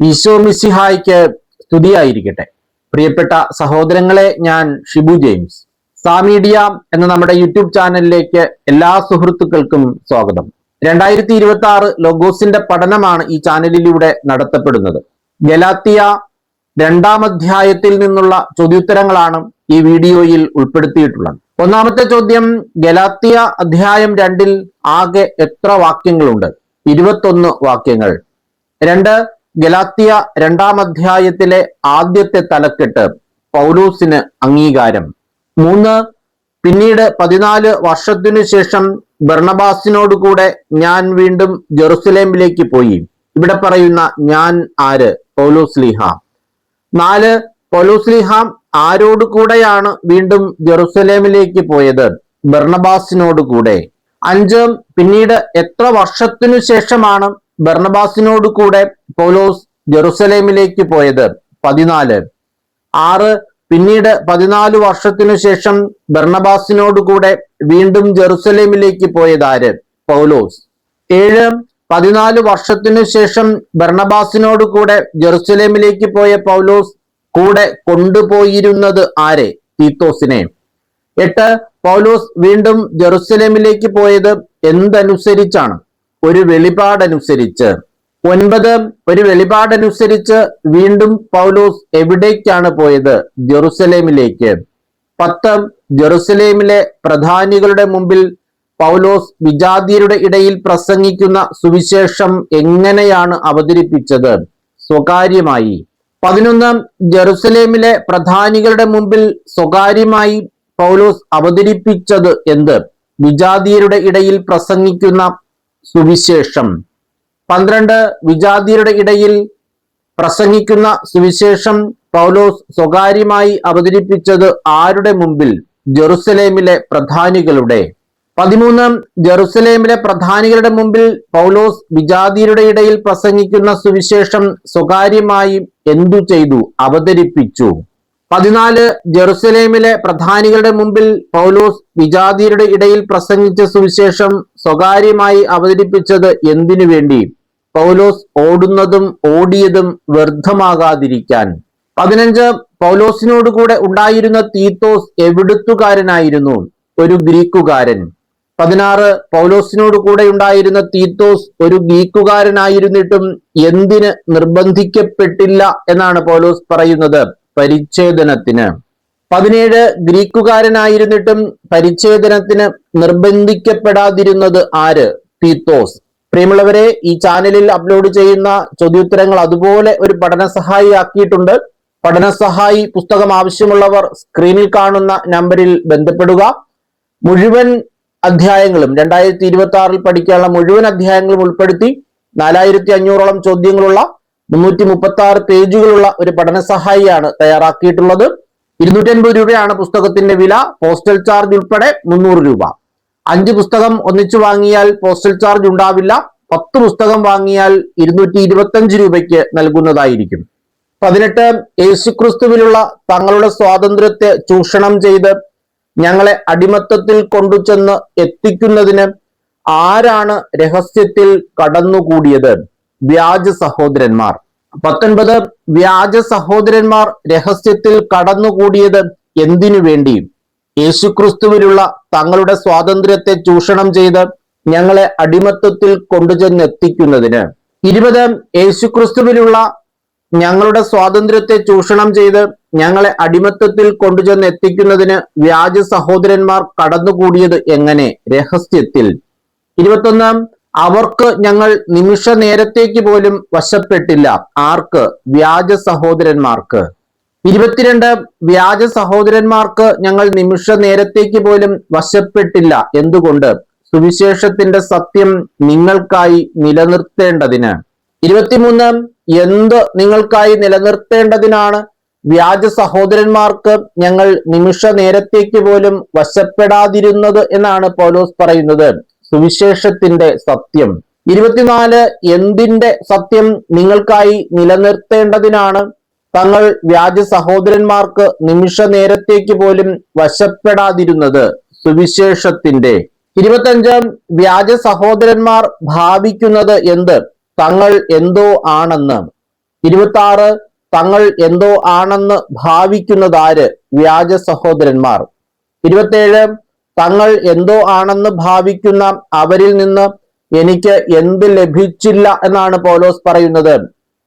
ഈശോ മിശിഹായ്ക്ക് സ്തുതിയായിരിക്കട്ടെ. പ്രിയപ്പെട്ട സഹോദരങ്ങളെ, ഞാൻ ഷിബു ജെയിംസ്. സാമീഡിയ എന്ന നമ്മുടെ യൂട്യൂബ് ചാനലിലേക്ക് എല്ലാ സുഹൃത്തുക്കൾക്കും സ്വാഗതം. 2026 ലോഗോസിന്റെ പഠനമാണ് ഈ ചാനലിലൂടെ നടത്തപ്പെടുന്നത്. ഗലാത്തിയ 2-ാം അധ്യായത്തിൽ നിന്നുള്ള ചോദ്യോത്തരങ്ങളാണ് ഈ വീഡിയോയിൽ ഉൾപ്പെടുത്തിയിട്ടുള്ളത്. ഒന്നാമത്തെ ചോദ്യം, ഗലാത്തിയ അധ്യായം 2-ൽ ആകെ എത്ര വാക്യങ്ങളുണ്ട്? 21 വാക്യങ്ങൾ. 2, ഗലാത്തിയ 2-ാം അധ്യായത്തിലെ ആദ്യത്തെ തലക്കെട്ട് പൗലോസിന് അംഗീകാരം. 3, പിന്നീട് 14 വർഷത്തിനു ശേഷം ബർണബാസിനോട് കൂടെ ഞാൻ വീണ്ടും ജെറുസലേമിലേക്ക് പോയി. ഇവിടെ പറയുന്ന ഞാൻ ആര്? പൗലോസ്ലീഹ. 4, പൗലോസ്ലീഹ ആരോട് കൂടെയാണ് വീണ്ടും ജെറുസലേമിലേക്ക് പോയത്? ബർണബാസിനോട് കൂടെ. 5, പിന്നീട് എത്ര വർഷത്തിനു ശേഷമാണ് ബർണബാസിനോട് കൂടെ പൗലോസ് ജെറുസലേമിലേക്ക് പോയത്? 14. 6, പിന്നീട് 14 വർഷത്തിനു ശേഷം ബർണബാസിനോട് കൂടെ വീണ്ടും ജെറുസലേമിലേക്ക് പോയതാര്? പൗലോസ്. 7, 14 വർഷത്തിനു ശേഷം ബർണബാസിനോട് കൂടെ ജെറുസലേമിലേക്ക് പോയ പൗലോസ് കൂടെ കൊണ്ടുപോയിരുന്നത് ആരെ? തീത്തോസിനെ. 8, പൗലോസ് വീണ്ടും ജെറുസലേമിലേക്ക് പോയത് എന്തനുസരിച്ചാണ്? ഒരു വെളിപാടനുസരിച്ച്. 9, ഒരു വെളിപാടനുസരിച്ച് വീണ്ടും പൗലോസ് എവിടേക്കാണ് പോയത്? ജെറുസലേമിലേക്ക്. 10, ജെറുസലേമിലെ പ്രധാനികളുടെ മുമ്പിൽ പൗലോസ് വിജാതിയരുടെ ഇടയിൽ പ്രസംഗിക്കുന്ന സുവിശേഷം എങ്ങനെയാണ് അവതരിപ്പിച്ചത്? സ്വകാര്യമായി. 11, ജെറുസലേമിലെ പ്രധാനികളുടെ മുമ്പിൽ സ്വകാര്യമായി പൗലോസ് അവതരിപ്പിച്ചത് എന്ത്? വിജാതിയരുടെ ഇടയിൽ പ്രസംഗിക്കുന്ന സുവിശേഷം. 12, വിജാതിയരുടെ ഇടയിൽ പ്രസംഗിക്കുന്ന സുവിശേഷം പൗലോസ് സ്വകാര്യമായി അവതരിപ്പിച്ചത് ആരുടെ മുമ്പിൽ? ജെറുസലേമിലെ പ്രധാനികളുടെ. 13, ജെറുസലേമിലെ പ്രധാനികളുടെ മുമ്പിൽ പൗലോസ് വിജാതിയരുടെ ഇടയിൽ പ്രസംഗിക്കുന്ന സുവിശേഷം സ്വകാര്യമായി എന്തു ചെയ്തു? അവതരിപ്പിച്ചു. 14, ജെറുസലേമിലെ പ്രധാനികളുടെ മുമ്പിൽ പൗലോസ് വിജാതിയരുടെ ഇടയിൽ പ്രസംഗിച്ച സുവിശേഷം സ്വകാര്യമായി അവതരിപ്പിച്ചത് എന്തിനു വേണ്ടി? പൗലോസ് ഓടുന്നതും ഓടിയതും വ്യർത്ഥമാകാതിരിക്കാൻ. 15, പൗലോസിനോട് കൂടെ ഉണ്ടായിരുന്ന തീത്തോസ് എവിടുത്തുകാരനായിരുന്നു? ഒരു ഗ്രീക്കുകാരൻ. 16, പൗലോസിനോട് കൂടെ ഉണ്ടായിരുന്ന തീത്തോസ് ഒരു ഗ്രീക്കുകാരനായിരുന്നിട്ടും എന്തിന് നിർബന്ധിക്കപ്പെട്ടില്ല എന്നാണ് പൗലോസ് പറയുന്നത്? പരിച്ഛേദനത്തിന്. 17, ഗ്രീക്കുകാരനായിരുന്നിട്ടും പരിച്ഛേദനത്തിന് നിർബന്ധിക്കപ്പെടാതിരുന്നത് ആര്? തീത്തോസ്. പ്രിയമുള്ളവരെ, ഈ ചാനലിൽ അപ്ലോഡ് ചെയ്യുന്ന ചോദ്യോത്തരങ്ങൾ അതുപോലെ ഒരു പഠന സഹായി ആക്കിയിട്ടുണ്ട്. പഠന സഹായി പുസ്തകം ആവശ്യമുള്ളവർ സ്ക്രീനിൽ കാണുന്ന നമ്പറിൽ ബന്ധപ്പെടുക. മുഴുവൻ അധ്യായങ്ങളും 2026 പഠിക്കാനുള്ള മുഴുവൻ അധ്യായങ്ങളും ഉൾപ്പെടുത്തി 4500ഓളം ചോദ്യങ്ങളുള്ള 336 പേജുകളുള്ള ഒരു പഠന സഹായിയാണ് തയ്യാറാക്കിയിട്ടുള്ളത്. 250 രൂപയാണ് പുസ്തകത്തിന്റെ വില. പോസ്റ്റൽ ചാർജ് ഉൾപ്പെടെ 300 രൂപ. 5 പുസ്തകം ഒന്നിച്ചു വാങ്ങിയാൽ പോസ്റ്റൽ ചാർജ് ഉണ്ടാവില്ല. 10 പുസ്തകം വാങ്ങിയാൽ 225 രൂപയ്ക്ക് നൽകുന്നതായിരിക്കും. 18, യേശുക്രിസ്തുവിലുള്ള തങ്ങളുടെ സ്വാതന്ത്ര്യത്തെ ചൂഷണം ചെയ്ത് ഞങ്ങളെ അടിമത്തത്തിൽ കൊണ്ടുചെന്ന് എത്തിക്കുന്നതിന് ആരാണ് രഹസ്യത്തിൽ കടന്നുകൂടിയത്? വ്യാജ സഹോദരന്മാർ. 19, വ്യാജ സഹോദരന്മാർ രഹസ്യത്തിൽ കടന്നുകൂടിയത് എന്തിനു വേണ്ടി? യേശുക്രിസ്തുവിലുള്ള തങ്ങളുടെ സ്വാതന്ത്ര്യത്തെ ചൂഷണം ചെയ്ത് ഞങ്ങളെ അടിമത്തത്തിൽ കൊണ്ടുചെന്നെത്തിക്കുന്നതിന്. 20, യേശുക്രിസ്തുവിലുള്ള ഞങ്ങളുടെ സ്വാതന്ത്ര്യത്തെ ചൂഷണം ചെയ്ത് ഞങ്ങളെ അടിമത്തത്തിൽ കൊണ്ടുചെന്ന് എത്തിക്കുന്നതിന് വ്യാജ സഹോദരന്മാർ കടന്നുകൂടിയത് എങ്ങനെ? രഹസ്യത്തിൽ. 21, അവർക്ക് ഞങ്ങൾ നിമിഷ നേരത്തേക്ക് പോലും വശപ്പെട്ടില്ല. ആർക്ക്? വ്യാജ സഹോദരന്മാർക്ക്. 22, വ്യാജ സഹോദരന്മാർക്ക് ഞങ്ങൾ നിമിഷ നേരത്തേക്ക് പോലും വശപ്പെട്ടില്ല. എന്തുകൊണ്ട്? സുവിശേഷത്തിന്റെ സത്യം നിങ്ങൾക്കായി നിലനിർത്തേണ്ടതിന്. 23, എന്ത് നിങ്ങൾക്കായി നിലനിർത്തേണ്ടതിനാണ് വ്യാജ സഹോദരന്മാർക്ക് ഞങ്ങൾ നിമിഷ നേരത്തേക്ക് പോലും വശപ്പെടാതിരുന്നത് എന്നാണ് പൗലോസ് പറയുന്നത്? സുവിശേഷത്തിന്റെ സത്യം. 24, എന്തിന്റെ സത്യം നിങ്ങൾക്കായി നിലനിർത്തേണ്ടതിനാണ് തങ്ങൾ വ്യാജ സഹോദരന്മാർക്ക് നിമിഷ നേരത്തേക്ക് പോലും വശപ്പെടാതിരുന്നത്? സുവിശേഷത്തിന്റെ. 25, വ്യാജ സഹോദരന്മാർ ഭാവിക്കുന്നത് എന്ത്? തങ്ങൾ എന്തോ ആണെന്ന്. 26 തങ്ങൾ എന്തോ ആണെന്ന് ഭാവിക്കുന്നതാര്? വ്യാജ സഹോദരന്മാർ. 27 തങ്ങൾ എന്തോ ആണെന്ന് ഭാവിക്കുന്ന അവരിൽ നിന്ന് എനിക്ക് എന്ത് ലഭിച്ചില്ല എന്നാണ് പൗലോസ് പറയുന്നത്?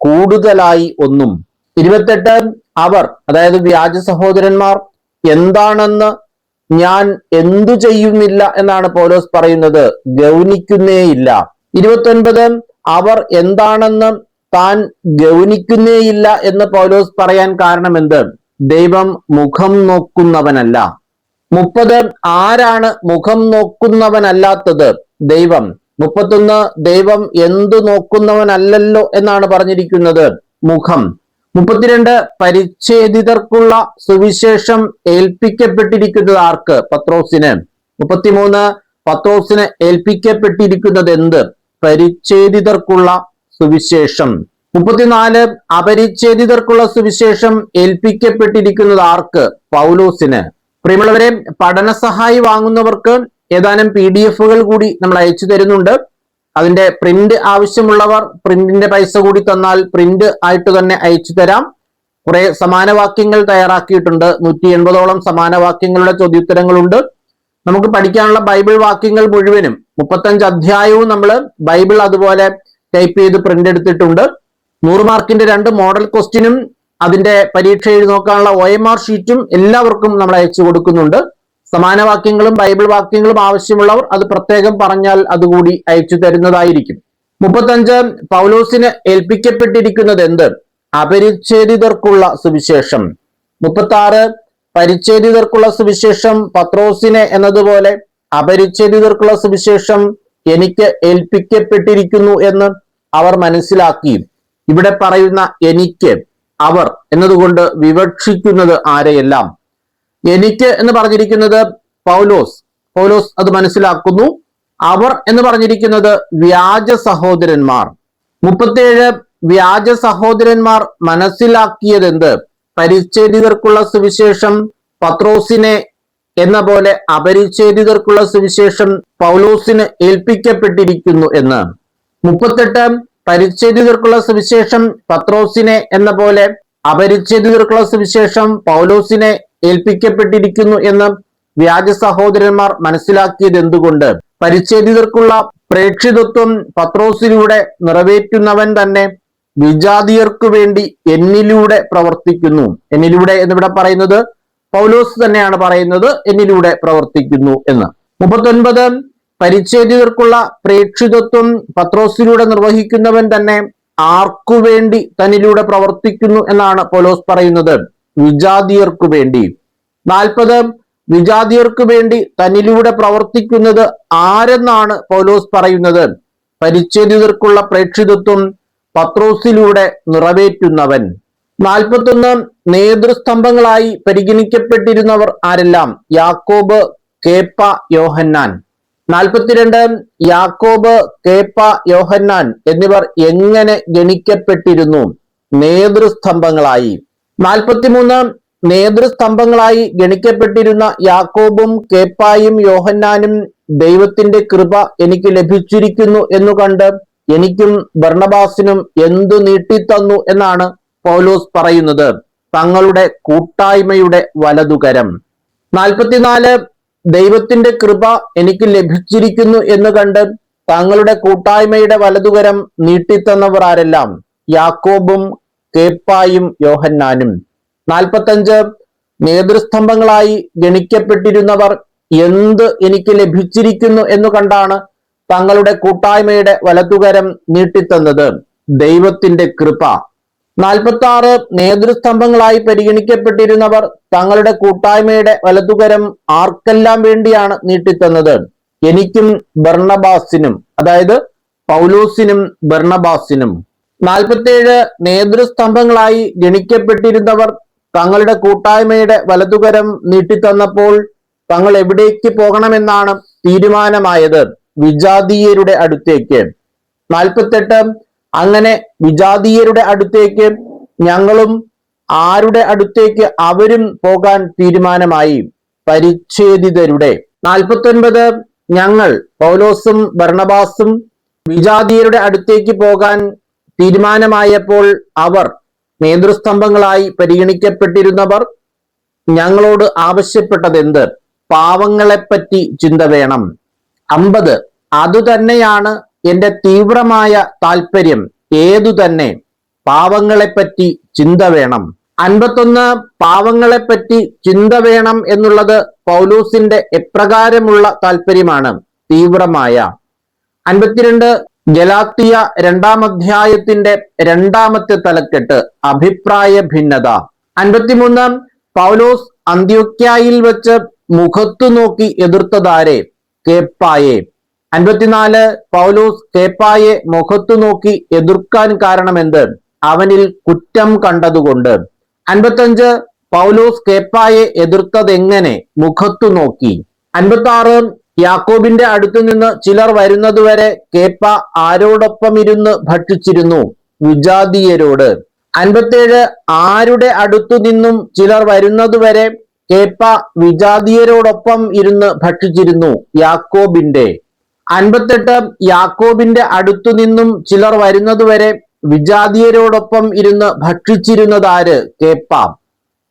കൂടുതലായി ഒന്നും. 28 അവർ, അതായത് വ്യാജ സഹോദരന്മാർ എന്താണെന്ന് ഞാൻ എന്തു ചെയ്യുന്നില്ല എന്നാണ് പൗലോസ് പറയുന്നത്? ഗൗനിക്കുന്നേയില്ല. 29 അവർ എന്താണെന്ന് താൻ ഗൗനിക്കുന്നേയില്ല എന്ന് പൗലോസ് പറയാൻ കാരണം എന്ത്? ദൈവം മുഖം നോക്കുന്നവനല്ല. 30 ആരാണ് മുഖം നോക്കുന്നവനല്ലാത്തത്? ദൈവം. 31 ദൈവം എന്തു നോക്കുന്നവനല്ലല്ലോ എന്നാണ് പറഞ്ഞിരിക്കുന്നത്? മുഖം. 32 പരിച്ഛേദിതർക്കുള്ള സുവിശേഷം ഏൽപ്പിക്കപ്പെട്ടിരിക്കുന്നത് ആർക്ക്? പത്രോസിന്. 33 പത്രോസിന് ഏൽപ്പിക്കപ്പെട്ടിരിക്കുന്നത് എന്ത്? പരിച്ഛേദിതർക്കുള്ള സുവിശേഷം. 34 അപരിച്ഛേദിതർക്കുള്ള സുവിശേഷം ഏൽപ്പിക്കപ്പെട്ടിരിക്കുന്നത് ആർക്ക്? പൗലോസിന്. പ്രിയമുള്ളവരെ, പഠന സഹായി വാങ്ങുന്നവർക്ക് ഏതാനും PDF-കൾ കൂടി നമ്മൾ അയച്ചു തരുന്നുണ്ട്. അതിന്റെ പ്രിന്റ് ആവശ്യമുള്ളവർ പ്രിന്റിന്റെ പൈസ കൂടി തന്നാൽ പ്രിന്റ് ആയിട്ട് തന്നെ അയച്ചു തരാം. കുറെ സമാനവാക്യങ്ങൾ തയ്യാറാക്കിയിട്ടുണ്ട്. 180ഓളം സമാനവാക്യങ്ങളുടെ ചോദ്യോത്തരങ്ങളുണ്ട്. നമുക്ക് പഠിക്കാനുള്ള ബൈബിൾ വാക്യങ്ങൾ മുഴുവനും 35 അധ്യായവും നമ്മൾ ബൈബിൾ അതുപോലെ ടൈപ്പ് ചെയ്ത് പ്രിന്റ് എടുത്തിട്ടുണ്ട്. 100 മാർക്കിന്റെ 2 മോഡൽ ക്വസ്റ്റ്യനും അതിന്റെ പരീക്ഷ എഴുതി നോക്കാനുള്ള OMR ഷീറ്റും എല്ലാവർക്കും നമ്മൾ അയച്ചു കൊടുക്കുന്നുണ്ട്. സമാനവാക്യങ്ങളും ബൈബിൾ വാക്യങ്ങളും ആവശ്യമുള്ളവർ അത് പ്രത്യേകം പറഞ്ഞാൽ അതുകൂടി അയച്ചു തരുന്നതായിരിക്കും. 35 പൗലോസിന് ഏൽപ്പിക്കപ്പെട്ടിരിക്കുന്നത് എന്ത്? അപരിച്ഛേദിതർക്കുള്ള സുവിശേഷം. 36 പരിച്ഛേദിതർക്കുള്ള സുവിശേഷം പത്രോസിനെ എന്നതുപോലെ അപരിച്ഛേദിതർക്കുള്ള സുവിശേഷം എനിക്ക് ഏൽപ്പിക്കപ്പെട്ടിരിക്കുന്നു എന്ന് അവർ മനസ്സിലാക്കി. ഇവിടെ പറയുന്ന എനിക്ക്, അവർ എന്നതുകൊണ്ട് വിവക്ഷിക്കുന്നത് ആരെയെല്ലാം? എനിക്ക് എന്ന് പറഞ്ഞിരിക്കുന്നത് പൗലോസ് അത് മനസ്സിലാക്കുന്നു. അവർ എന്ന് പറഞ്ഞിരിക്കുന്നത് വ്യാജ സഹോദരന്മാർ. 37 വ്യാജ സഹോദരന്മാർ മനസ്സിലാക്കിയതെന്ത്? പരിച്ഛേദിതർക്കുള്ള സുവിശേഷം പത്രോസിനെ എന്ന പോലെ അപരിച്ഛേദിതർക്കുള്ള സുവിശേഷം പൗലോസിന് ഏൽപ്പിക്കപ്പെട്ടിരിക്കുന്നു എന്ന്. 38 പരിച്ഛേദിതർക്കുള്ള സുവിശേഷം പത്രോസിനെ എന്ന പോലെ അപരിച്ഛേദിതർക്കുള്ള സുവിശേഷം പൗലോസിനെ ഏൽപ്പിക്കപ്പെട്ടിരിക്കുന്നു എന്ന് വ്യാജ സഹോദരന്മാർ മനസ്സിലാക്കിയത് എന്തുകൊണ്ട്? പരിച്ഛേദിതർക്കുള്ള പ്രേക്ഷിതത്വം പത്രോസിലൂടെ നിറവേറ്റുന്നവൻ തന്നെ വിജാതിയർക്കു വേണ്ടി എന്നിലൂടെ പ്രവർത്തിക്കുന്നു. എന്നിലൂടെ എന്നിവിടെ പറയുന്നത് പൗലോസ് തന്നെയാണ് പറയുന്നത്, എന്നിലൂടെ പ്രവർത്തിക്കുന്നു എന്ന്. 39 പരിച്ഛേദിതർക്കുള്ള പ്രേക്ഷിതത്വം പത്രോസിലൂടെ നിർവഹിക്കുന്നവൻ തന്നെ ആർക്കു വേണ്ടി തന്നിലൂടെ പ്രവർത്തിക്കുന്നു എന്നാണ് പൗലോസ് പറയുന്നത്? വിജാതിയർക്കു വേണ്ടി. 40 വിജാതിയർക്കു വേണ്ടി തന്നിലൂടെ പ്രവർത്തിക്കുന്നത് ആരെന്നാണ് പൗലോസ് പറയുന്നത്? പരിച്ഛേദിതർക്കുള്ള പ്രേക്ഷിതത്വം പത്രോസിലൂടെ നിറവേറ്റുന്നവൻ. 41 നേതൃസ്തംഭങ്ങളായി പരിഗണിക്കപ്പെട്ടിരുന്നവർ ആരെല്ലാം? യാക്കോബ്, കേപ്പ, യോഹന്നാൻ. 42 യാക്കോബ്, കേപ്പ, യോഹന്നാൻ എന്നിവർ എങ്ങനെ ഗണിക്കപ്പെട്ടിരുന്നു? നേതൃസ്തംഭങ്ങളായി. 43 നേതൃസ്തംഭങ്ങളായി ഗണിക്കപ്പെട്ടിരുന്ന യാക്കോബും കേപ്പായും യോഹന്നാനും ദൈവത്തിന്റെ കൃപ എനിക്ക് ലഭിച്ചിരിക്കുന്നു എന്നു കണ്ട് എനിക്കും ബർണബാസിനും എന്തു നീട്ടിത്തന്നു എന്നാണ് പൗലോസ് പറയുന്നത്? തങ്ങളുടെ കൂട്ടായ്മയുടെ വലതുകരം. 44 ദൈവത്തിന്റെ കൃപ എനിക്ക് ലഭിച്ചിരിക്കുന്നു എന്ന് കണ്ട് തങ്ങളുടെ കൂട്ടായ്മയുടെ വലതുകരം നീട്ടിത്തന്നവർ ആരെല്ലാം? യാക്കോബും കേപ്പായും യോഹന്നാനും. 45 നേതൃസ്തംഭങ്ങളായി ഗണിക്കപ്പെട്ടിരുന്നവർ എന്ത് എനിക്ക് ലഭിച്ചിരിക്കുന്നു എന്ന് കണ്ടാണ് തങ്ങളുടെ കൂട്ടായ്മയുടെ വലതുകരം നീട്ടിത്തന്നത്? ദൈവത്തിന്റെ കൃപ. 46 നേതൃസ്തംഭങ്ങളായി പരിഗണിക്കപ്പെട്ടിരുന്നവർ തങ്ങളുടെ കൂട്ടായ്മയുടെ വലതുകരം ആർക്കെല്ലാം വേണ്ടിയാണ് നീട്ടിത്തന്നത്? എനിക്കും ബർണബാസിനും, അതായത് പൗലോസിനും ബർണബാസിനും. 47 നേതൃസ്തംഭങ്ങളായി ഗണിക്കപ്പെട്ടിരുന്നവർ തങ്ങളുടെ കൂട്ടായ്മയുടെ വലതുകരം നീട്ടിത്തന്നപ്പോൾ തങ്ങൾ എവിടേക്ക് പോകണമെന്നാണ് തീരുമാനമായത്? വിജാതീയരുടെ അടുത്തേക്ക്. 48 അങ്ങനെ വിജാതീയരുടെ അടുത്തേക്ക് ഞങ്ങളും ആരുടെ അടുത്തേക്ക് അവരും പോകാൻ തീരുമാനമായി? പരിച്ഛേദിതരുടെ. 49 ഞങ്ങൾ പൗലോസും ബർണബാസും വിജാതീയരുടെ അടുത്തേക്ക് പോകാൻ തീരുമാനമായപ്പോൾ അവർ നേതൃസ്തംഭങ്ങളായി പരിഗണിക്കപ്പെട്ടിരുന്നവർ ഞങ്ങളോട് ആവശ്യപ്പെട്ടതെന്ത്? പാവങ്ങളെപ്പറ്റി ചിന്ത വേണം. 50 അതുതന്നെയാണ് എന്റെ തീവ്രമായ താല്പര്യം. ഏതുതന്നെ പാവങ്ങളെപ്പറ്റി ചിന്ത വേണം. 51 പാവങ്ങളെപ്പറ്റി ചിന്ത വേണം എന്നുള്ളത് പൗലൂസിന്റെ എപ്രകാരമുള്ള താല്പര്യമാണ്? തീവ്രമായ. 52 ഗലാത്യ 2-ാം അധ്യായത്തിന്റെ 2-ാമത്തെ തലക്കെട്ട് അഭിപ്രായ ഭിന്നത. 53 പൗലോസ് അന്ത്യോക്യായിൽ വെച്ച് മുഖത്തു നോക്കി എതിർത്തതാരെ? കേപ്പായെ. 54 പൗലോസ് കേപ്പായെ മുഖത്തു നോക്കി എതിർക്കാൻ കാരണമെന്ത്? അവനിൽ കുറ്റം കണ്ടതുകൊണ്ട്. 55 പൗലോസ് കേപ്പായെ എതിർത്തതെങ്ങനെ? മുഖത്തു നോക്കി. 56 യാക്കോബിന്റെ അടുത്തു നിന്ന് ചിലർ വരുന്നതുവരെ കേപ്പ ആരോടൊപ്പം ഇരുന്ന് ഭക്ഷിച്ചിരുന്നു? വിജാതീയരോട്. 57 ആരുടെ അടുത്തു നിന്നും ചിലർ വരുന്നതുവരെ കേപ്പ വിജാതീയരോടൊപ്പം ഇരുന്ന് ഭക്ഷിച്ചിരുന്നു? യാക്കോബിന്റെ. 58 യാക്കോബിന്റെ അടുത്തു നിന്നും ചിലർ വരുന്നതുവരെ വിജാതീയരോടൊപ്പം ഇരുന്ന് ഭക്ഷിച്ചിരുന്നതാര്? കേപ്പ.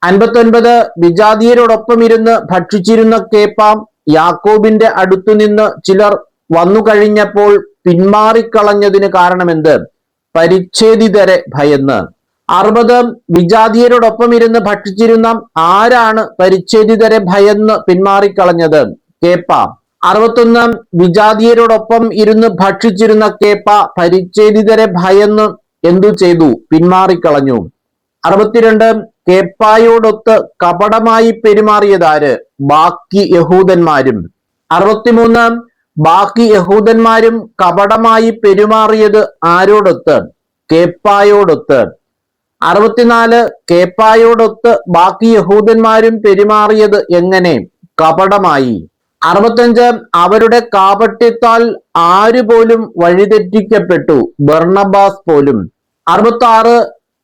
59 വിജാതീയരോടൊപ്പം ഇരുന്ന് ഭക്ഷിച്ചിരുന്ന കേപ്പ യാക്കോബിന്റെ അടുത്തുനിന്ന് ചിലർ വന്നു കഴിഞ്ഞപ്പോൾ പിന്മാറിക്കളഞ്ഞതിന് കാരണമെന്ത്? പരിച്ഛേദിതരെ ഭയന്ന്. 60 വിജാതീയരോടൊപ്പം ഇരുന്ന് ഭക്ഷിച്ചിരുന്ന ആരാണ് പരിച്ഛേദിതരെ ഭയന്ന് പിന്മാറിക്കളഞ്ഞത്? കേപ്പ. 61 വിജാതീയരോടൊപ്പം ഇരുന്ന് ഭക്ഷിച്ചിരുന്ന കേപ്പ പരിച്ഛേദിതരെ ഭയന്ന് എന്തു ചെയ്തു? പിന്മാറിക്കളഞ്ഞു. 62 കേപ്പായോടൊത്ത് കപടമായി പെരുമാറിയതാര്? ബാക്കി യഹൂദന്മാരും. 63 ബാക്കി യഹൂദന്മാരും കപടമായി പെരുമാറിയത് ആരോടൊത്ത്? കേപ്പായോടൊത്ത്. 64 കേപ്പായോടൊത്ത് ബാക്കി യഹൂദന്മാരും പെരുമാറിയത് എങ്ങനെ? കപടമായി. 65 അവരുടെ കാപട്യത്താൽ ആരുപോലും വഴിതെറ്റിക്കപ്പെട്ടു? ബർണബാസ് പോലും. 66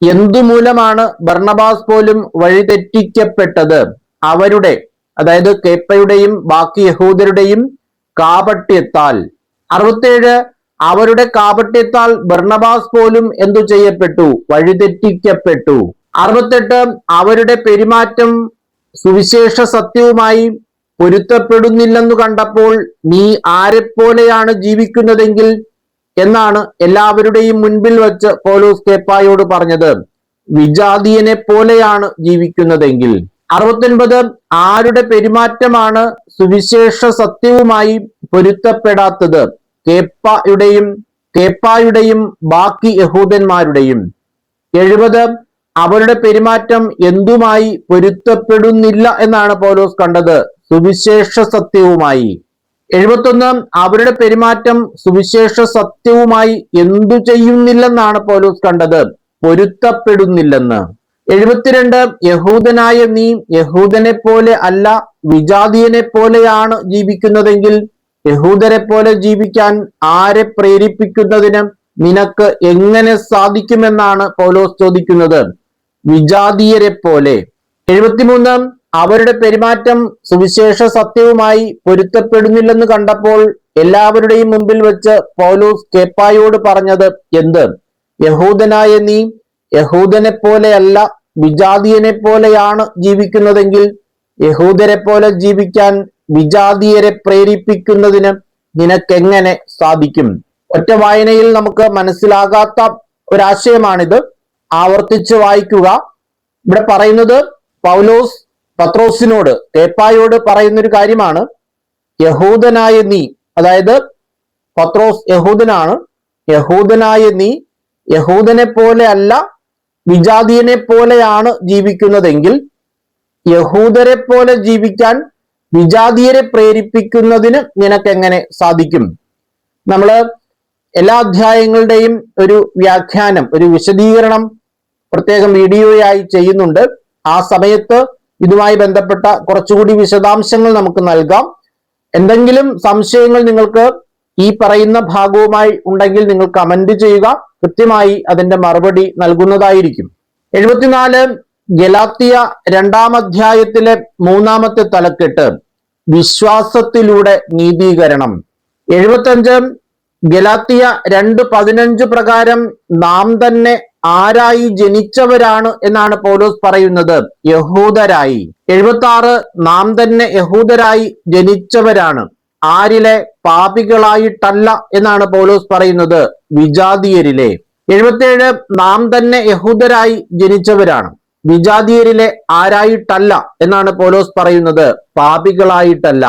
എന്തുമൂലമാണ് ബർണബാസ് പോലും വഴിതെറ്റിക്കപ്പെട്ടത്? അവരുടെ, അതായത് കേപ്പയുടെയും ബാക്കി യഹൂദരുടെയും കാപട്യത്താൽ. 67 അവരുടെ കാപട്യത്താൽ ബർണബാസ് പോലും എന്തു ചെയ്യപ്പെട്ടു? വഴിതെറ്റിക്കപ്പെട്ടു. 68 അവരുടെ പെരുമാറ്റം സുവിശേഷ സത്യവുമായി പൊരുത്തപ്പെടുന്നില്ലെന്നു കണ്ടപ്പോൾ നീ ആരെപ്പോലെയാണ് ജീവിക്കുന്നതെങ്കിൽ എന്നാണ് എല്ലാവരുടെയും മുൻപിൽ വെച്ച് പൗലോസ് കേപ്പായോട് പറഞ്ഞത്. വിജാതീയനെ പോലെയാണ് ജീവിക്കുന്നതെങ്കിൽ. 69 ആരുടെ പെരുമാറ്റമാണ് സുവിശേഷ സത്യവുമായി പൊരുത്തപ്പെടാത്തത്? കേപ്പായുടെയും ബാക്കി യഹൂദന്മാരുടെയും. 70 അവരുടെ പെരുമാറ്റം എന്തുമായി പൊരുത്തപ്പെടുന്നില്ല എന്നാണ് പൗലോസ് കണ്ടത്? സുവിശേഷ സത്യവുമായി. 71 അവരുടെ പെരുമാറ്റം സുവിശേഷ സത്യവുമായി എന്തു ചെയ്യുന്നില്ലെന്നാണ് പൗലോസ് കണ്ടത്? പൊരുത്തപ്പെടുന്നില്ലെന്ന്. 72 യഹൂദനായ നീ യഹൂദനെ പോലെ അല്ല വിജാതീയനെ പോലെയാണ് ജീവിക്കുന്നതെങ്കിൽ യഹൂദരെ പോലെ ജീവിക്കാൻ ആരെ പ്രേരിപ്പിക്കുന്നതിന് നിനക്ക് എങ്ങനെ സാധിക്കുമെന്നാണ് പൗലോസ് ചോദിക്കുന്നത്? വിജാതീയരെ പോലെ. 73 അവരുടെ പെരുമാറ്റം സുവിശേഷ സത്യവുമായി പൊരുത്തപ്പെടുന്നില്ലെന്ന് കണ്ടപ്പോൾ എല്ലാവരുടെയും മുമ്പിൽ വെച്ച് പൗലോസ് കേപ്പായോട് പറഞ്ഞത് എന്ത്? യഹൂദനായ നീ യഹൂദനെ പോലെയല്ല വിജാതീയനെ പോലെയാണ് ജീവിക്കുന്നതെങ്കിൽ യഹൂദരെ പോലെ ജീവിക്കാൻ വിജാതീയരെ പ്രേരിപ്പിക്കുന്നതിന് നിനക്കെങ്ങനെ സാധിക്കും? ഒറ്റ വായനയിൽ നമുക്ക് മനസ്സിലാകാത്ത ഒരാശയമാണിത്. ആവർത്തിച്ച് വായിക്കുക. ഇവിടെ പറയുന്നത് പൗലോസ് പത്രോസിനോട്, കേപ്പായോട് പറയുന്നൊരു കാര്യമാണ്. യഹൂദനായ നീ, അതായത് പത്രോസ് യഹൂദനാണ്, യഹൂദനായ നീ യഹൂദനെ പോലെ അല്ല വിജാതീയനെ പോലെയാണ് ജീവിക്കുന്നതെങ്കിൽ യഹൂദരെ പോലെ ജീവിക്കാൻ വിജാതീയരെ പ്രേരിപ്പിക്കുന്നതിന് നിനക്കെങ്ങനെ സാധിക്കും? നമ്മൾ എല്ലാ അധ്യായങ്ങളുടെയും ഒരു വ്യാഖ്യാനം, ഒരു വിശദീകരണം പ്രത്യേകം വീഡിയോയായി ചെയ്യുന്നുണ്ട്. ആ സമയത്ത് ഇതുമായി ബന്ധപ്പെട്ട കുറച്ചുകൂടി വിശദാംശങ്ങൾ നമുക്ക് നൽകാം. എന്തെങ്കിലും സംശയങ്ങൾ നിങ്ങൾക്ക് ഈ പറയുന്ന ഭാഗവുമായി ഉണ്ടെങ്കിൽ നിങ്ങൾ കമന്റ് ചെയ്യുക. കൃത്യമായി അതിന്റെ മറുപടി നൽകുന്നതായിരിക്കും. 74 ഗലാത്യ 2-ാം അധ്യായത്തിലെ 3-ാമത്തെ തലക്കെട്ട് വിശ്വാസത്തിലൂടെ നീതീകരണം. 75 ഗലാത്തിയ 2:15 പ്രകാരം നാം തന്നെ ആരായി ജനിച്ചവരാണ് എന്നാണ് പൗലോസ് പറയുന്നത്? യഹൂദരായി. 76 നാം തന്നെ യഹൂദരായി ജനിച്ചവരാണ്. ആരിലെ? പാപികളായിട്ടല്ല എന്നാണ് പൗലോസ് പറയുന്നത്, വിജാതീയരിലെ. 77 നാം തന്നെ യഹൂദരായി ജനിച്ചവരാണ്, വിജാതീയരിലെ ആരായിട്ടല്ല എന്നാണ് പൗലോസ് പറയുന്നത്, പാപികളായിട്ടല്ല.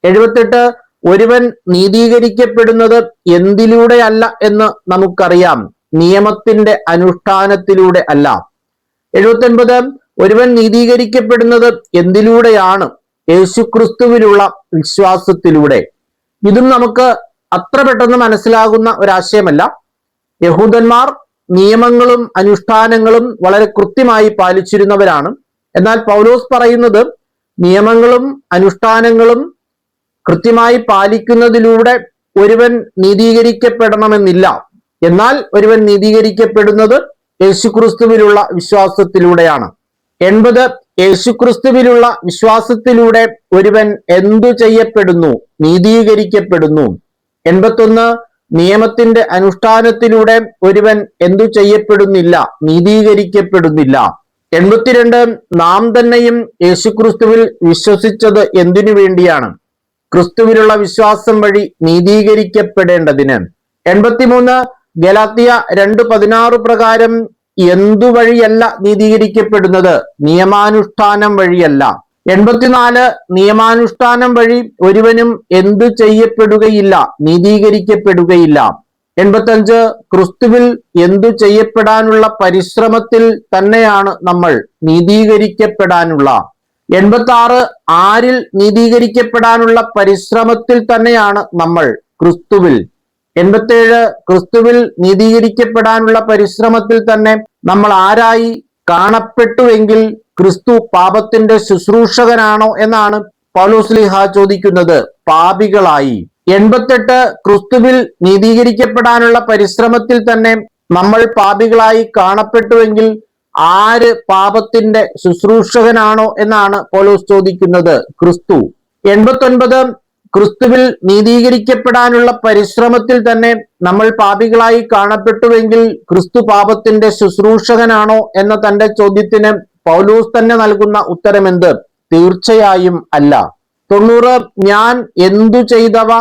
78 ഒരുവൻ നീതീകരിക്കപ്പെടുന്നത് എന്തിലൂടെയല്ല എന്ന് നമുക്കറിയാം, നിയമത്തിന്റെ അനുഷ്ഠാനത്തിലൂടെ അല്ല. 79 ഒരുവൻ നീതീകരിക്കപ്പെടുന്നത് എന്തിലൂടെയാണ്? യേശുക്രിസ്തുവിലുള്ള വിശ്വാസത്തിലൂടെ. ഇതും നമുക്ക് അത്ര പെട്ടെന്ന് മനസ്സിലാകുന്ന ഒരാശയമല്ല. യഹൂദന്മാർ നിയമങ്ങളും അനുഷ്ഠാനങ്ങളും വളരെ കൃത്യമായി പാലിച്ചിരുന്നവരാണ്. എന്നാൽ പൗലോസ് പറയുന്നത് നിയമങ്ങളും അനുഷ്ഠാനങ്ങളും കൃത്യമായി പാലിക്കുന്നതിലൂടെ ഒരുവൻ നീതീകരിക്കപ്പെടണമെന്നില്ല. എന്നാൽ ഒരുവൻ നീതീകരിക്കപ്പെടുന്നത് യേശുക്രിസ്തുവിലുള്ള വിശ്വാസത്തിലൂടെയാണ്. 80 യേശുക്രിസ്തുവിലുള്ള വിശ്വാസത്തിലൂടെ ഒരുവൻ എന്തു ചെയ്യപ്പെടുന്നു? നീതീകരിക്കപ്പെടുന്നു. 81 നിയമത്തിന്റെ അനുഷ്ഠാനത്തിലൂടെ ഒരുവൻ എന്തു ചെയ്യപ്പെടുന്നില്ല? നീതീകരിക്കപ്പെടുന്നില്ല. 82 നാം തന്നെയും യേശുക്രിസ്തുവിൽ വിശ്വസിച്ചത് എന്തിനു വേണ്ടിയാണ്? ക്രിസ്തുവിലുള്ള വിശ്വാസം വഴി നീതീകരിക്കപ്പെടേണ്ടതിന്. 83 ഗലാത്തിയ 2:16 പ്രകാരം എന്തുവഴിയല്ല നീതീകരിക്കപ്പെടുന്നത്? നിയമാനുഷ്ഠാനം വഴിയല്ല. 84 നിയമാനുഷ്ഠാനം വഴി ഒരുവനും എന്തു ചെയ്യപ്പെടുകയില്ല? നീതീകരിക്കപ്പെടുകയില്ല. 85 ക്രിസ്തുവിൽ എന്തു ചെയ്യപ്പെടാനുള്ള പരിശ്രമത്തിൽ തന്നെയാണ് നമ്മൾ നീതീകരിക്കപ്പെടാനുള്ള. 86 ആരിൽ നീതീകരിക്കപ്പെടാനുള്ള പരിശ്രമത്തിൽ തന്നെയാണ് നമ്മൾ? ക്രിസ്തുവിൽ. 87 ക്രിസ്തുവിൽ നീതീകരിക്കപ്പെടാനുള്ള പരിശ്രമത്തിൽ തന്നെ നമ്മൾ ആരായി കാണപ്പെട്ടുവെങ്കിൽ ക്രിസ്തു പാപത്തിന്റെ ശുശ്രൂഷകനാണോ എന്നാണ് പൗലോസ്ലീഹ ചോദിക്കുന്നത്. പാപികളായി. 88 ക്രിസ്തുവിൽ നീതീകരിക്കപ്പെടാനുള്ള പരിശ്രമത്തിൽ തന്നെ നമ്മൾ പാപികളായി കാണപ്പെട്ടുവെങ്കിൽ ആര് പാപത്തിന്റെ ശുശ്രൂഷകനാണോ എന്നാണ് പൗലോസ് ചോദിക്കുന്നത്? ക്രിസ്തു. 89 ക്രിസ്തുവിൽ നീതീകരിക്കപ്പെടാനുള്ള പരിശ്രമത്തിൽ തന്നെ നമ്മൾ പാപികളായി കാണപ്പെട്ടുവെങ്കിൽ ക്രിസ്തു പാപത്തിന്റെ ശുശ്രൂഷകനാണോ എന്ന തന്റെ ചോദ്യത്തിന് പൗലോസ് തന്നെ നൽകുന്ന ഉത്തരം എന്ത്? തീർച്ചയായും അല്ല. 90 ഞാൻ എന്തു ചെയ്തവ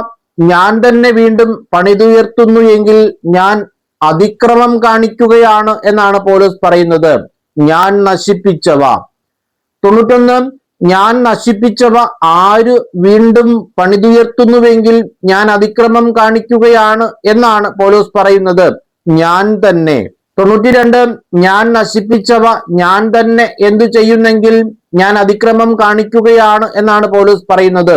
ഞാൻ തന്നെ വീണ്ടും പണിതുയർത്തുന്നു എങ്കിൽ ഞാൻ അതിക്രമം കാണിക്കുകയാണ് എന്നാണ് പൗലോസ് പറയുന്നത്. ഞാൻ നശിപ്പിച്ചവ. 91 ഞാൻ നശിപ്പിച്ചവ ആര് വീണ്ടും പണിതുയർത്തുന്നുവെങ്കിൽ ഞാൻ അതിക്രമം കാണിക്കുകയാണ് എന്നാണ് പൗലോസ് പറയുന്നത്. ഞാൻ തന്നെ. 92 ഞാൻ നശിപ്പിച്ചവ ഞാൻ തന്നെ എന്തു ചെയ്യുന്നെങ്കിൽ ഞാൻ അതിക്രമം കാണിക്കുകയാണ് എന്നാണ് പൗലോസ് പറയുന്നത്.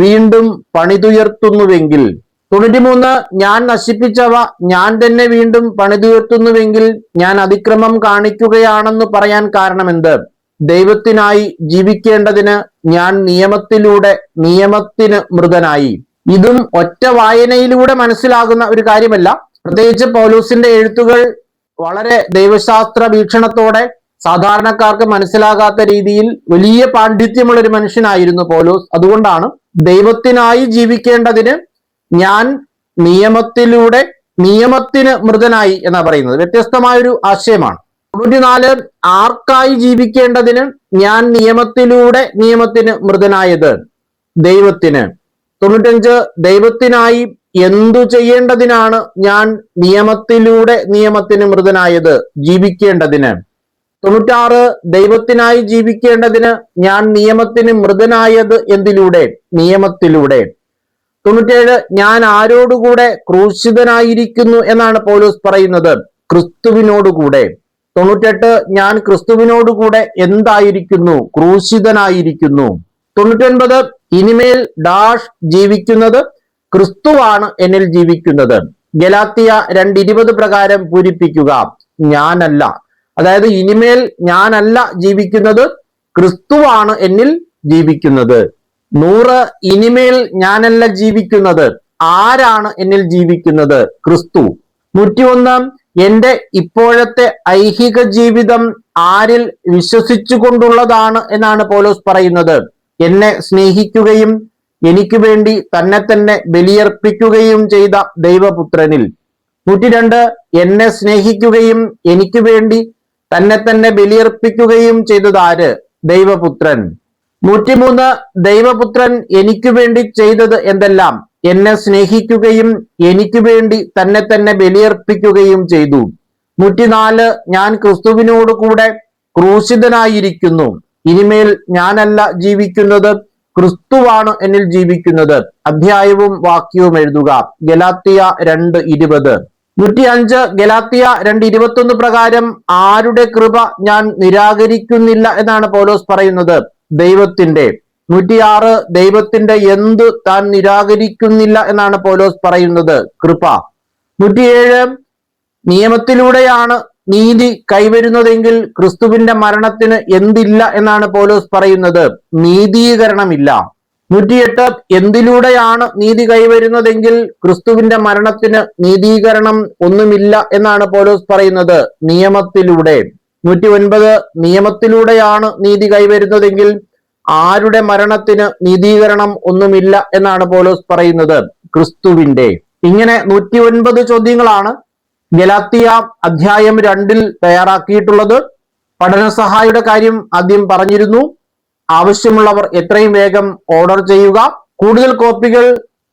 വീണ്ടും പണിതുയർത്തുന്നുവെങ്കിൽ. 93 ഞാൻ നശിപ്പിച്ചവ ഞാൻ തന്നെ വീണ്ടും പണിതുയർത്തുന്നുവെങ്കിൽ ഞാൻ അതിക്രമം കാണിക്കുകയാണെന്ന് പറയാൻ കാരണമെന്ത്? ദൈവത്തിനായി ജീവിക്കേണ്ടതിന് ഞാൻ നിയമത്തിലൂടെ നിയമത്തിന് മൃതനായി. ഇതും ഒറ്റ വായനയിലൂടെ മനസ്സിലാകുന്ന ഒരു കാര്യമല്ല. പ്രത്യേകിച്ച് പൗലോസിന്റെ എഴുത്തുകൾ വളരെ ദൈവശാസ്ത്ര വീക്ഷണത്തോടെ സാധാരണക്കാർക്ക് മനസ്സിലാകാത്ത രീതിയിൽ വലിയ പാണ്ഡിത്യമുള്ള ഒരു മനുഷ്യനായിരുന്നു പൗലോസ്. അതുകൊണ്ടാണ് ദൈവത്തിനായി ജീവിക്കേണ്ടതിന് ഞാൻ നിയമത്തിലൂടെ നിയമത്തിന് മൃതനായി എന്നാ പറയുന്നത്. വ്യത്യസ്തമായൊരു ആശയമാണ്. 94 ആർക്കായി ജീവിക്കേണ്ടതിന് ഞാൻ നിയമത്തിലൂടെ നിയമത്തിന് മൃതനായത്? ദൈവത്തിന്. 95 ദൈവത്തിനായി എന്തു ചെയ്യേണ്ടതിനാണ് ഞാൻ നിയമത്തിലൂടെ നിയമത്തിന് മൃതനായത്? ജീവിക്കേണ്ടതിന്. 96 ദൈവത്തിനായി ജീവിക്കേണ്ടതിന് ഞാൻ നിയമത്തിന് മൃതനായത് എന്തിലൂടെ? നിയമത്തിലൂടെ. 97 ഞാൻ ആരോടുകൂടെ ക്രൂശിതനായിരിക്കുന്നു എന്നാണ് പൗലോസ് പറയുന്നത്? ക്രിസ്തുവിനോടുകൂടെ. 98 ഞാൻ ക്രിസ്തുവിനോടുകൂടെ എന്തായിരിക്കുന്നു? ക്രൂശിതനായിരിക്കുന്നു. 99 ഇനിമേൽ ഡാഷ് ജീവിക്കുന്നത് ക്രിസ്തുവാണ് എന്നിൽ ജീവിക്കുന്നത്. ഗലാത്തിയ 2:20 പ്രകാരം പൂരിപ്പിക്കുക. ഞാനല്ല. അതായത് ഇനിമേൽ ഞാനല്ല ജീവിക്കുന്നത്, ക്രിസ്തുവാണ് എന്നിൽ ജീവിക്കുന്നത്. 100 ഇനിമേൽ ഞാനല്ല ജീവിക്കുന്നത്, ആരാണ് എന്നിൽ ജീവിക്കുന്നത്? ക്രിസ്തു. 101 എന്റെ ഇപ്പോഴത്തെ ഐഹിക ജീവിതം ആരിൽ വിശ്വസിച്ചുകൊണ്ടുള്ളതാണ് എന്നാണ് പൗലോസ് പറയുന്നത്? എന്നെ സ്നേഹിക്കുകയും എനിക്ക് വേണ്ടി തന്നെ തന്നെ ബലിയർപ്പിക്കുകയും ചെയ്ത ദൈവപുത്രനിൽ. 102 എന്നെ സ്നേഹിക്കുകയും എനിക്ക് വേണ്ടി തന്നെ തന്നെ ബലിയർപ്പിക്കുകയും ചെയ്തത് ആര്? ദൈവപുത്രൻ. 103 ദൈവപുത്രൻ എനിക്ക് വേണ്ടി ചെയ്തത് എന്തെല്ലാം? എന്നെ സ്നേഹിക്കുകയും എനിക്ക് വേണ്ടി തന്നെ തന്നെ ബലിയർപ്പിക്കുകയും ചെയ്തു. 104 ഞാൻ ക്രിസ്തുവിനോട് കൂടെ ക്രൂശിതനായിരിക്കുന്നു. ഇനിമേൽ ഞാനല്ല ജീവിക്കുന്നത്, ക്രിസ്തുവാണ് എന്നിൽ ജീവിക്കുന്നത്. അധ്യായവും വാക്യവും എഴുതുക. ഗലാത്യ 2:20. 105 ഗലാത്യ 2:21 പ്രകാരം ആരുടെ കൃപ ഞാൻ നിരാകരിക്കുന്നില്ല എന്നാണ് പൗലോസ് പറയുന്നത്? ദൈവത്തിന്റെ. 106 ദൈവത്തിന്റെ എന്ത് താൻ നിരാകരിക്കുന്നില്ല എന്നാണ് പൗലോസ് പറയുന്നത്? കൃപ. 107 നിയമത്തിലൂടെയാണ് നീതി കൈവരുന്നതെങ്കിൽ ക്രിസ്തുവിന്റെ മരണത്തിന് എന്തില്ല എന്നാണ് പൗലോസ് പറയുന്നത്? നീതീകരണമില്ല. 108 എന്തിലൂടെയാണ് നീതി കൈവരുന്നതെങ്കിൽ ക്രിസ്തുവിന്റെ മരണത്തിന് നീതീകരണം ഒന്നുമില്ല എന്നാണ് പൗലോസ് പറയുന്നത്? നിയമത്തിലൂടെ. 109 നിയമത്തിലൂടെയാണ് നീതി കൈവരുന്നതെങ്കിൽ ആരുടെ മരണത്തിന് നീതീകരണം ഒന്നുമില്ല എന്നാണ് പൗലോസ് പറയുന്നത്? ക്രിസ്തുവിന്റെ. ഇങ്ങനെ 109 ചോദ്യങ്ങളാണ് ഗലാത്യ അധ്യായം 2 തയ്യാറാക്കിയിട്ടുള്ളത്. പഠനസഹായിയുടെ കാര്യം ആദ്യം പറഞ്ഞിരുന്നു. ആവശ്യമുള്ളവർ എത്രയും വേഗം ഓർഡർ ചെയ്യുക. കൂടുതൽ കോപ്പികൾ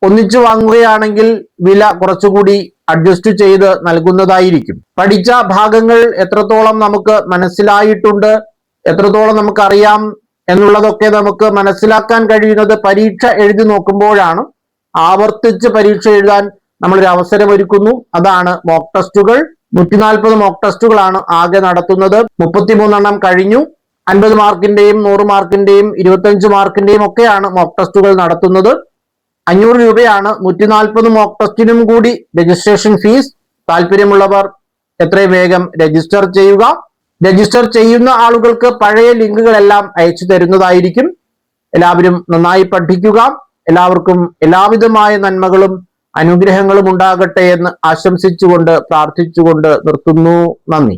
ഒന്നിച്ചു വാങ്ങുകയാണെങ്കിൽ വില കുറച്ചുകൂടി അഡ്ജസ്റ്റ് ചെയ്ത് നൽകുന്നതായിരിക്കും. പഠിച്ച ഭാഗങ്ങൾ എത്രത്തോളം നമുക്ക് മനസ്സിലായിട്ടുണ്ട്, എത്രത്തോളം നമുക്കറിയാം എന്നുള്ളതൊക്കെ നമുക്ക് മനസ്സിലാക്കാൻ കഴിയുന്നത് പരീക്ഷ എഴുതി നോക്കുമ്പോഴാണ്. ആവർത്തിച്ച് പരീക്ഷ എഴുതാൻ നമ്മളൊരു അവസരം ഒരുക്കുന്നു. അതാണ് മോക്ക് ടെസ്റ്റുകൾ. 140 മോക്ക് ടെസ്റ്റുകളാണ് ആകെ നടത്തുന്നത്. 33 കഴിഞ്ഞു. 50 മാർക്കിന്റെയും 100 മാർക്കിന്റെയും 25 മാർക്കിന്റെയും ഒക്കെയാണ് മോക്ക് ടെസ്റ്റുകൾ നടത്തുന്നത്. 500 രൂപയാണ് 140 മോക്ക് ടെസ്റ്റിനും കൂടി രജിസ്ട്രേഷൻ ഫീസ്. താല്പര്യമുള്ളവർ എത്രയും വേഗം രജിസ്റ്റർ ചെയ്യുക. രജിസ്റ്റർ ചെയ്യുന്ന ആളുകൾക്ക് പഴയ ലിങ്കുകളെല്ലാം അയച്ചു തരുന്നതായിരിക്കും. എല്ലാവരും നന്നായി പഠിക്കുക. എല്ലാവർക്കും എല്ലാവിധമായ നന്മകളും അനുഗ്രഹങ്ങളും ഉണ്ടാകട്ടെ എന്ന് ആശംസിച്ചുകൊണ്ട് പ്രാർത്ഥിച്ചുകൊണ്ട് നിർത്തുന്നു. നന്ദി.